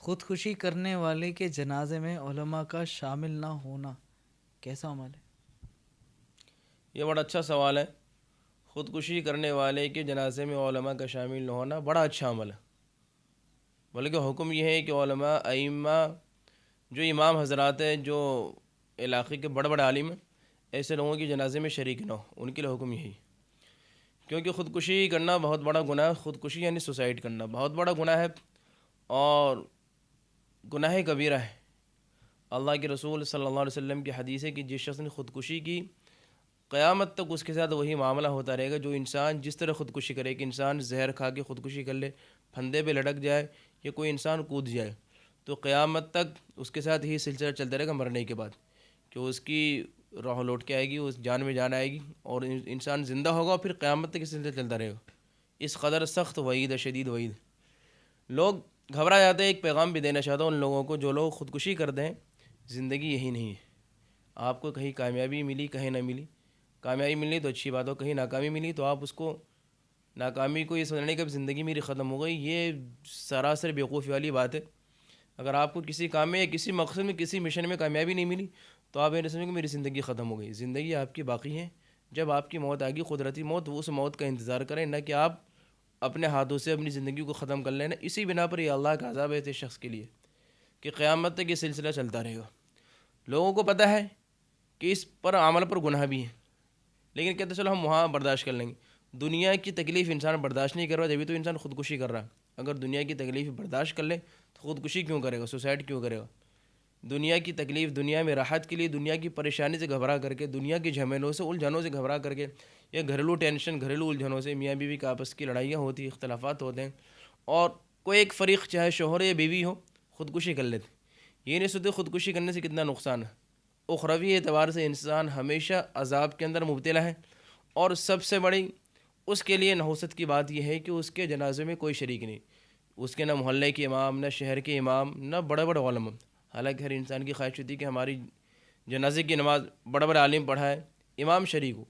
خودکشی کرنے والے کے جنازے میں علماء کا شامل نہ ہونا کیسا عمل ہے؟ یہ بڑا اچھا سوال ہے۔ خودکشی کرنے والے کے جنازے میں علماء کا شامل نہ ہونا بڑا اچھا عمل ہے، بلکہ حکم یہ ہے کہ علماء ائمہ جو امام حضرات ہیں، جو علاقے کے بڑے بڑے عالم ہیں، ایسے لوگوں کے جنازے میں شریک نہ ہو، ان کے لیے حکم یہی، کیونکہ خودکشی کرنا بہت بڑا گناہ ہے۔ خودکشی یعنی سوسائڈ کرنا بہت بڑا گناہ ہے اور گناہ کبیرہ ہے۔ اللہ کے رسول صلی اللہ علیہ وسلم کی حدیث ہے کہ جس شخص نے خودکشی کی، قیامت تک اس کے ساتھ وہی معاملہ ہوتا رہے گا۔ جو انسان جس طرح خودکشی کرے کہ انسان زہر کھا کے خودکشی کر لے، پھندے پہ لٹک جائے یا کوئی انسان کود جائے، تو قیامت تک اس کے ساتھ ہی سلسلہ چلتا رہے گا مرنے کے بعد، کہ اس کی روح لوٹ کے آئے گی، اس جان میں جان آئے گی اور انسان زندہ ہوگا اور پھر قیامت تک یہ سلسلہ چلتا رہے گا۔ اس قدر سخت وعید ہے، شدید وعید۔ لوگ گھبرا جاتے ہیں۔ ایک پیغام بھی دینا چاہتا ہوں ان لوگوں کو جو لوگ خودکشی کرتے ہیں، زندگی یہی نہیں ہے۔ آپ کو کہیں کامیابی ملی، کہیں نہ ملی، کامیابی ملی تو اچھی بات ہو، کہیں ناکامی ملی تو آپ اس کو ناکامی کو یہ سمجھنے کہ اب زندگی میری ختم ہو گئی، یہ سراسر بیوقوفی والی بات ہے۔ اگر آپ کو کسی کام میں یا کسی مقصد میں، کسی مشن میں کامیابی نہیں ملی تو آپ یہ نہیں سمجھیں کہ میری زندگی ختم ہو گئی۔ زندگی آپ کی باقی ہے۔ جب آپ کی موت آئے گی، قدرتی موت، وہ اس موت کا انتظار کریں، نہ کہ آپ اپنے ہاتھوں سے اپنی زندگی کو ختم کر لینا۔ اسی بنا پر یہ اللہ کا عذاب ہے اس شخص کے لیے کہ قیامت تک یہ سلسلہ چلتا رہے گا۔ لوگوں کو پتہ ہے کہ اس پر عمل پر گناہ بھی ہے، لیکن کہتے چلو ہم وہاں برداشت کر لیں گے۔ دنیا کی تکلیف انسان برداشت نہیں کر رہا، جبھی تو انسان خودکشی کر رہا ہے۔ اگر دنیا کی تکلیف برداشت کر لے تو خودکشی کیوں کرے گا، سوسائڈ کیوں کرے گا؟ دنیا کی تکلیف، دنیا میں راحت کے لیے، دنیا کی پریشانی سے گھبرا کر کے، دنیا کے جھمیلوں سے، الجھنوں سے گھبرا کر کے، یا گھریلو ٹینشن، گھریلو الجھنوں سے، میاں بیوی کا آپس کی لڑائیاں ہوتی، اختلافات ہوتے ہیں اور کوئی ایک فریق چاہے شوہر یا بیوی ہو خودکشی کر لیتے، یہ نہیں سوچتے خودکشی کرنے سے کتنا نقصان ہے۔ اخروی اعتبار سے انسان ہمیشہ عذاب کے اندر مبتلا ہے، اور سب سے بڑی اس کے لیے نحوست کی بات یہ ہے کہ اس کے جنازے میں کوئی شریک نہیں، اس کے نہ محلے کے امام، نہ شہر کے امام، نہ بڑے بڑے علماء۔ حالانکہ ہر انسان کی خواہش ہوتی ہے کہ ہماری جنازے کی نماز بڑے بڑے عالم پڑھائے، امام شریک ہو،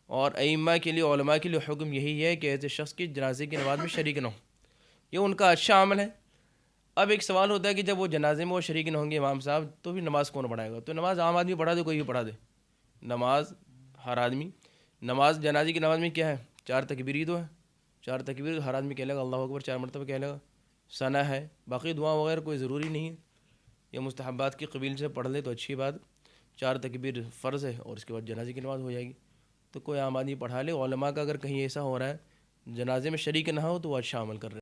اور ائمہ کے لیے، علماء کے لیے حکم یہی ہے کہ ایسے شخص کی جنازے کی نماز میں شریک نہ ہو، یہ ان کا اچھا عمل ہے۔ اب ایک سوال ہوتا ہے کہ جب وہ جنازے میں وہ شریک نہ ہوں گے امام صاحب، تو پھر نماز کون پڑھائے گا؟ تو نماز عام آدمی پڑھا دے، کوئی بھی پڑھا دے نماز، ہر آدمی نماز، جنازے کی نماز میں کیا ہے؟ 4 تکبیر ہی تو ہے، 4 تکبیر ہر آدمی کہہ لے گا، اللہ اکبر 4 مرتبہ کہہ لے گا، ثنا ہے، باقی دعا وغیرہ کوئی ضروری نہیں ہے، یہ مستحبات کی قبیل سے پڑھ لے تو اچھی بات۔ 4 تکبیر فرض ہے اور اس کے بعد جنازے کی نماز ہو جائے گی، تو کوئی عام آدمی پڑھا لے۔ علماء کا اگر کہیں ایسا ہو رہا ہے جنازے میں شریک نہ ہو تو وہ اچھا عمل کر رہے ہیں۔